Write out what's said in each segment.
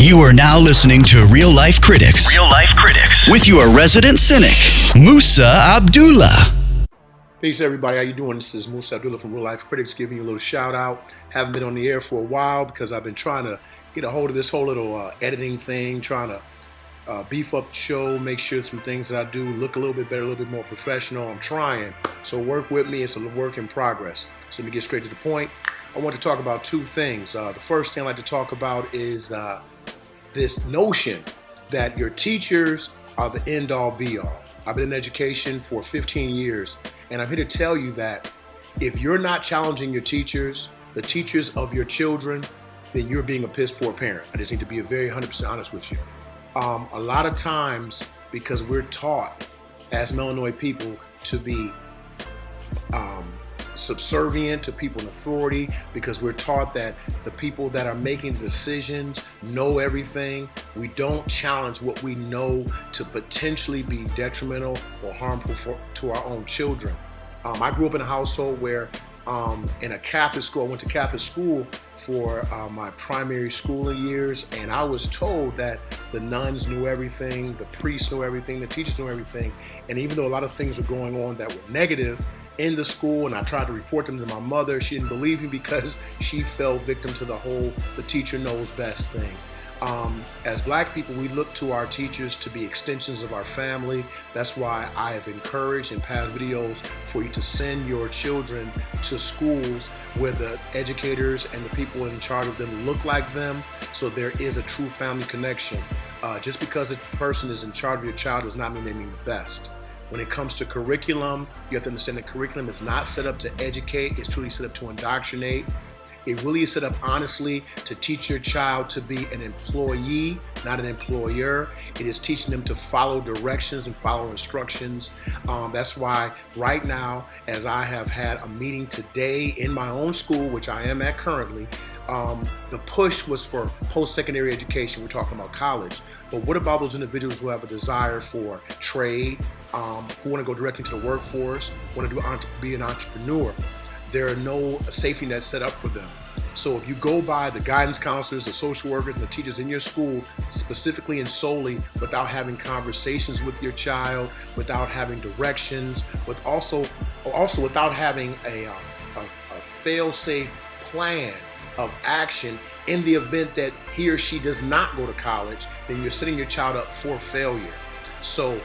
You are now listening to Real Life Critics. Real Life Critics. With your resident cynic, Musa Abdullah. Peace, everybody. How you doing? This is Musa Abdullah from Real Life Critics giving you a little shout out. Haven't been on the air for a while because I've been trying to get a hold of this whole little editing thing, trying to beef up the show, make sure some things that I do look a little bit better, a little bit more professional. I'm trying. So work with me. It's a work in progress. So let me get straight to the point. I want to talk about two things. The first thing I'd like to talk about is this notion that your teachers are the end-all be-all. I've been in education for 15 years, and I'm here to tell you that if you're not challenging your teachers, the teachers of your children, then you're being a piss-poor parent. I just need to be very 100% honest with you. A lot of times, because we're taught as melanoid people to be subservient to people in authority, because we're taught that the people that are making decisions know everything. We don't challenge what we know to potentially be detrimental or harmful to our own children. I grew up in a household where in a Catholic school, I went to Catholic school for my primary schooling years, and I was told that the nuns knew everything, the priests knew everything, the teachers knew everything. And even though a lot of things were going on that were negative in the school, and I tried to report them to my mother, she didn't believe me because she fell victim to the whole "the teacher knows best" thing. As Black people, we look to our teachers to be extensions of our family. That's why I have encouraged in past videos for you to send your children to schools where the educators and the people in charge of them look like them, so there is a true family connection. Just because a person is in charge of your child does not mean they mean the best. When it comes to curriculum, you have to understand that curriculum is not set up to educate, it's truly set up to indoctrinate. It really is set up honestly to teach your child to be an employee, not an employer. It is teaching them to follow directions and follow instructions. That's why right now, as I have had a meeting today in my own school, which I am at currently, the push was for post-secondary education. We're talking about college. But what about those individuals who have a desire for trade, who want to go directly to the workforce, want to be an entrepreneur? There are no safety nets set up for them. So if you go by the guidance counselors, the social workers, and the teachers in your school, specifically and solely without having conversations with your child, without having directions, also without having a fail-safe plan of action in the event that he or she does not go to college, then you're setting your child up for failure. So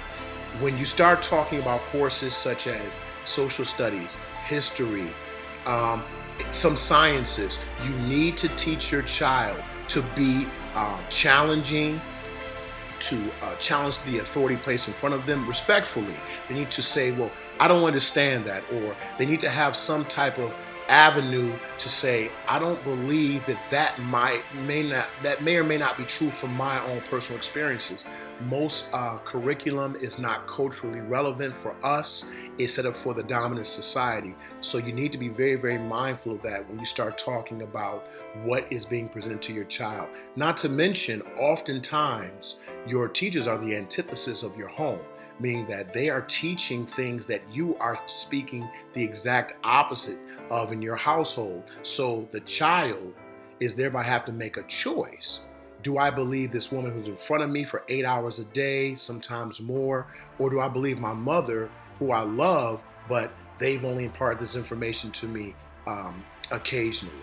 when you start talking about courses such as social studies, history, some sciences, you need to teach your child to be challenging, to challenge the authority placed in front of them respectfully. They need to say, well, I don't understand that, or they need to have some type of avenue to say, I don't believe that may or may not be true from my own personal experiences. Most curriculum is not culturally relevant for us. It's set up for the dominant society. So you need to be very, very mindful of that when you start talking about what is being presented to your child. Not to mention, oftentimes, your teachers are the antithesis of your home, meaning that they are teaching things that you are speaking the exact opposite of in your household. So the child is thereby have to make a choice. Do I believe this woman who's in front of me for 8 hours a day, sometimes more, or do I believe my mother, who I love, but they've only imparted this information to me occasionally?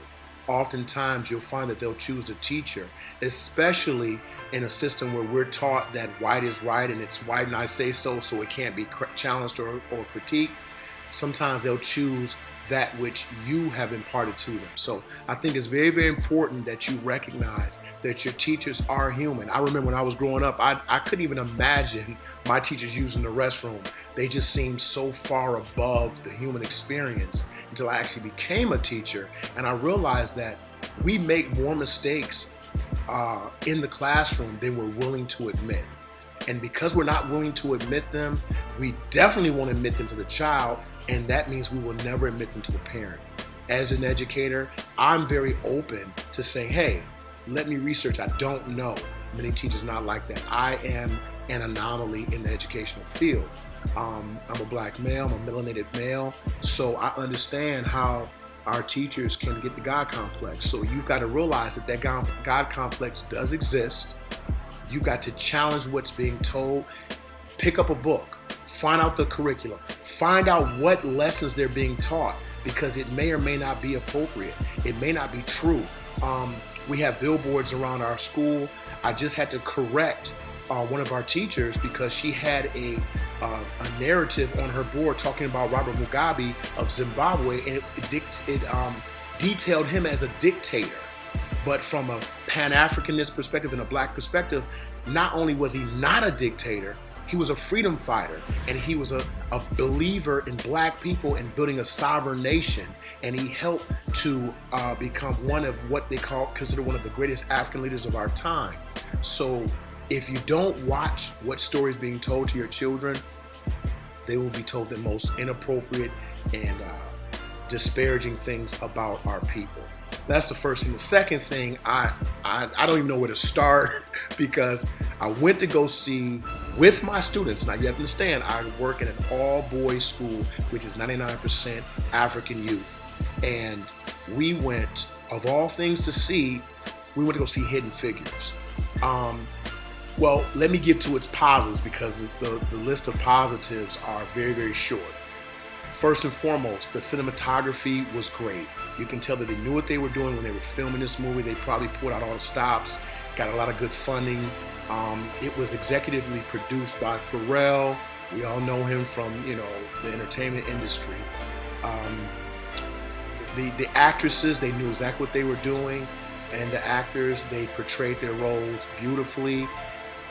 Oftentimes you'll find that they'll choose a teacher, especially in a system where we're taught that white is right and it's white and I say so it can't be challenged or critiqued. Sometimes they'll choose that which you have imparted to them. So I think it's very, very important that you recognize that your teachers are human. I remember when I was growing up, I couldn't even imagine my teachers using the restroom. They just seemed so far above the human experience until I actually became a teacher. And I realized that we make more mistakes in the classroom than we're willing to admit. And because we're not willing to admit them, we definitely won't admit them to the child, and that means we will never admit them to the parent. As an educator, I'm very open to saying, hey, let me research. I don't know. Many teachers not like that. I am an anomaly in the educational field. I'm a Black male, I'm a melanated male, so I understand how our teachers can get the God complex. So you've got to realize that God complex does exist. You've got to challenge what's being told. Pick up a book, find out the curriculum, find out what lessons they're being taught, because it may or may not be appropriate. It may not be true. We have billboards around our school. I just had to correct one of our teachers because she had a narrative on her board talking about Robert Mugabe of Zimbabwe, and it detailed him as a dictator. But from a Pan-Africanist perspective and a black perspective, not only was he not a dictator, he was a freedom fighter, and he was a believer in black people and building a sovereign nation. And he helped to become one of what they consider one of the greatest African leaders of our time. So if you don't watch what stories being told to your children, they will be told the most inappropriate and disparaging things about our people. That's the first thing. The second thing, I don't even know where to start because I went to go see with my students. Now you have to understand, I work in an all-boys school, which is 99% African youth. And we went, of all things to see, we went to go see Hidden Figures. Well, let me get to its positives because the list of positives are very, very short. First and foremost, the cinematography was great. You can tell that they knew what they were doing when they were filming this movie. They probably pulled out all the stops, got a lot of good funding. It was executively produced by Pharrell. We all know him from, the entertainment industry. The actresses, they knew exactly what they were doing, and the actors, they portrayed their roles beautifully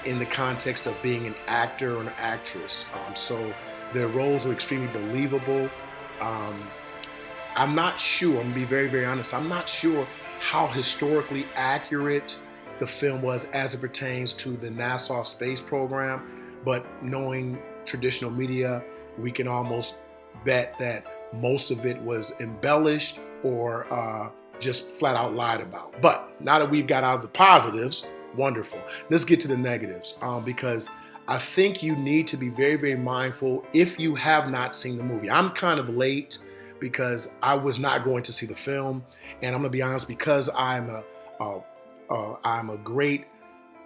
in the context of being an actor or an actress. So their roles were extremely believable. I'm not sure, I'm gonna be very, very honest, I'm not sure how historically accurate the film was as it pertains to the NASA space program, but knowing traditional media, we can almost bet that most of it was embellished or just flat out lied about. But now that we've got out of the positives, wonderful. Let's get to the negatives because I think you need to be very, very mindful if you have not seen the movie. I'm kind of late because I was not going to see the film, and I'm gonna be honest, because I'm a great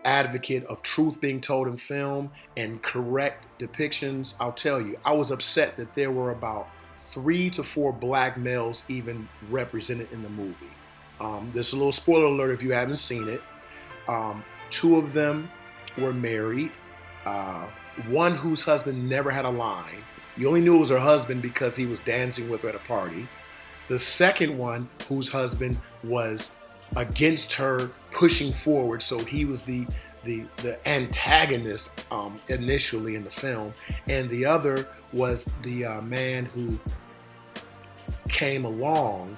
advocate of truth being told in film and correct depictions. I'll tell you, I was upset that there were about 3 to 4 black males even represented in the movie. There's a little spoiler alert if you haven't seen it. 2 of them were married. One whose husband never had a line. You only knew it was her husband because he was dancing with her at a party. The second one whose husband was against her pushing forward, so he was the antagonist initially in the film, and the other was the man who came along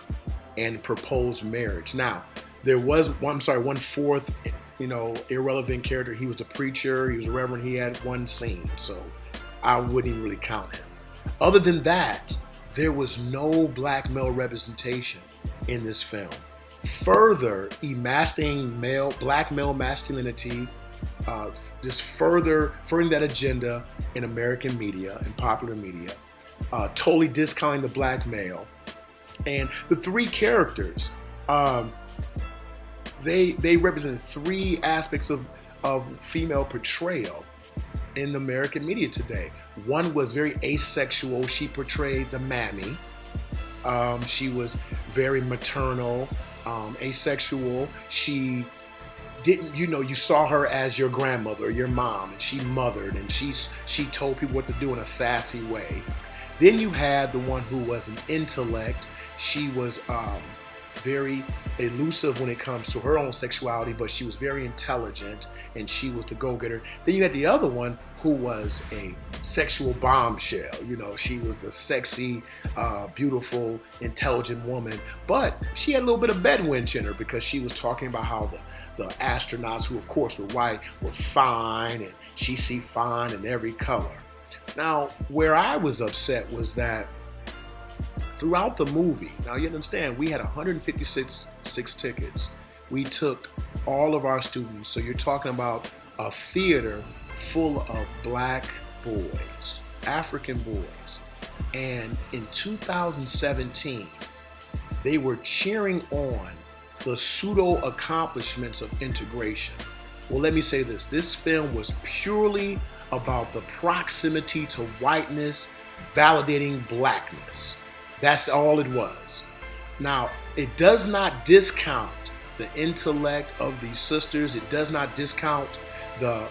and proposed marriage. Now, there was one fourth, irrelevant character. He was the preacher, he was a reverend, he had one scene, so I wouldn't even really count him. Other than that, there was no black male representation in this film. Further emasculating black male masculinity, just furthering that agenda in American media and popular media, totally discounting the black male. And the 3 characters, they represented 3 aspects of female portrayal in the American media today. One was very asexual. She portrayed the mammy. She was very maternal, asexual. She didn't, you saw her as your grandmother or your mom, and she mothered, and she told people what to do in a sassy way. Then you had the one who was an intellect. She was very elusive when it comes to her own sexuality, but she was very intelligent, and she was the go-getter. Then you had the other one who was a sexual bombshell. She was the sexy, beautiful, intelligent woman, but she had a little bit of bedwench in her because she was talking about how the astronauts, who of course were white, were fine, and she see fine in every color. Now, where I was upset was that throughout the movie, now you understand, we had 156 tickets. We took all of our students, so you're talking about a theater full of black boys, African boys. And in 2017, They were cheering on the pseudo accomplishments of integration. Well, let me say this. This film was purely about the proximity to whiteness, validating blackness. That's all it was. Now, it does not discount the intellect of these sisters. It does not discount the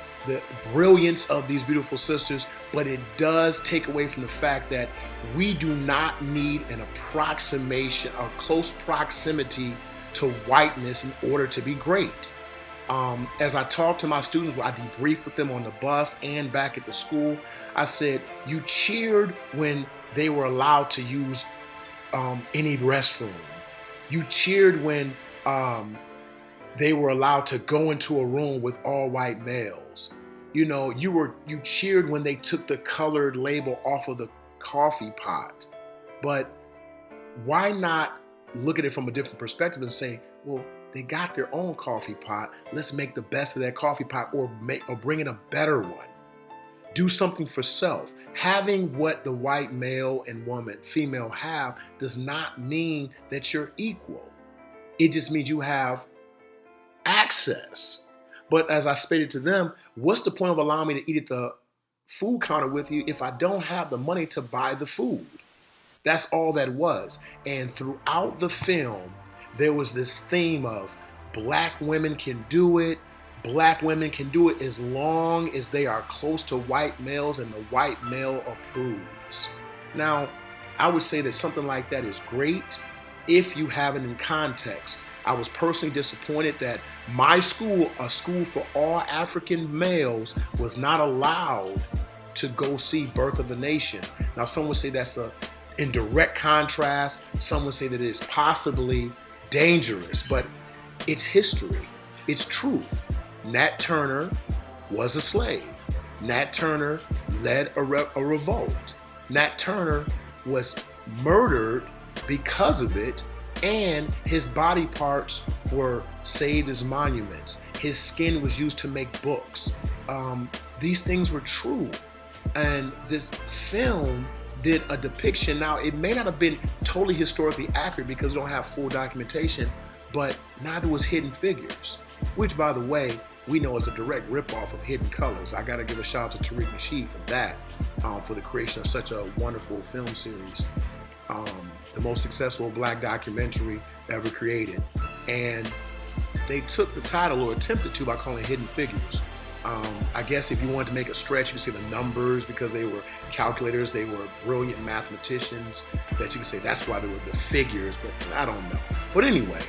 brilliance of these beautiful sisters, but it does take away from the fact that we do not need an approximation, a close proximity to whiteness in order to be great. As I talk to my students, I debrief with them on the bus and back at the school, I said, you cheered when they were allowed to use any restroom. You cheered when they were allowed to go into a room with all white males. You know, you cheered when they took the colored label off of the coffee pot. But why not look at it from a different perspective and say, well, they got their own coffee pot. Let's make the best of that coffee pot, or bring in a better one. Do something for self. Having what the white male and female have does not mean that you're equal. It just means you have access. But as I stated to them, what's the point of allowing me to eat at the food counter with you if I don't have the money to buy the food? That's all that was. And throughout the film, there was this theme of black women can do it. Black women can do it as long as they are close to white males and the white male approves. Now, I would say that something like that is great if you have it in context. I was personally disappointed that my school, a school for all African males, was not allowed to go see Birth of a Nation. Now, some would say that's in direct contrast. Some would say that it is possibly dangerous, but it's history. It's truth. Nat Turner was a slave. Nat Turner led a revolt. Nat Turner was murdered because of it, and his body parts were saved as monuments. His skin was used to make books. These things were true. And this film did a depiction. Now, it may not have been totally historically accurate because we don't have full documentation, but neither was Hidden Figures, which, by the way, we know is a direct ripoff of Hidden Colors. I got to give a shout out to Tariq Nasheed for that, for the creation of such a wonderful film series. The most successful black documentary ever created. And they took the title, or attempted to, by calling it Hidden Figures. I guess if you wanted to make a stretch, you could say the numbers, because they were calculators, they were brilliant mathematicians, that you could say that's why they were the figures, but I don't know. But anyway,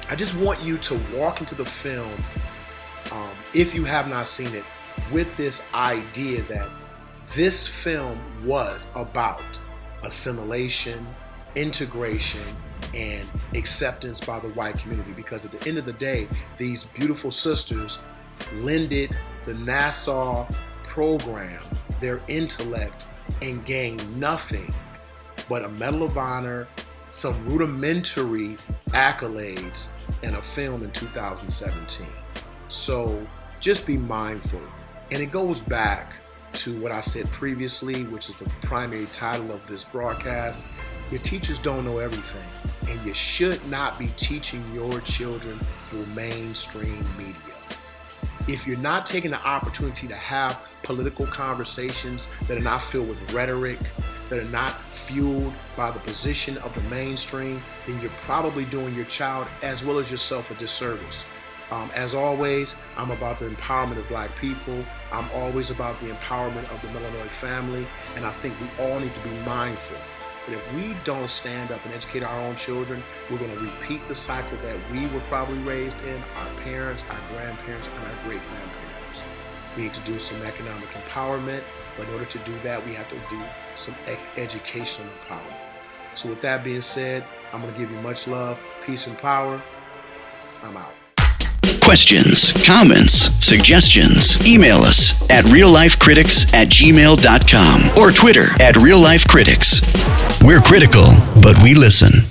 I just want you to walk into the film, if you have not seen it, with this idea that this film was about assimilation, integration, and acceptance by the white community. Because at the end of the day, these beautiful sisters lended the Nassau program their intellect and gained nothing but a Medal of Honor, some rudimentary accolades, and a film in 2017. So just be mindful. And it goes back to what I said previously, which is the primary title of this broadcast. Your teachers don't know everything, and you should not be teaching your children through mainstream media. If you're not taking the opportunity to have political conversations that are not filled with rhetoric, that are not fueled by the position of the mainstream, then you're probably doing your child as well as yourself a disservice. As always, I'm about the empowerment of black people. I'm always about the empowerment of the Illinois family, and I think we all need to be mindful that if we don't stand up and educate our own children, we're going to repeat the cycle that we were probably raised in, our parents, our grandparents, and our great-grandparents. We need to do some economic empowerment, but in order to do that, we have to do some educational empowerment. So with that being said, I'm going to give you much love, peace, and power. I'm out. Questions, comments, suggestions, email us at reallifecritics@gmail.com or Twitter @reallifecritics. We're critical, but we listen.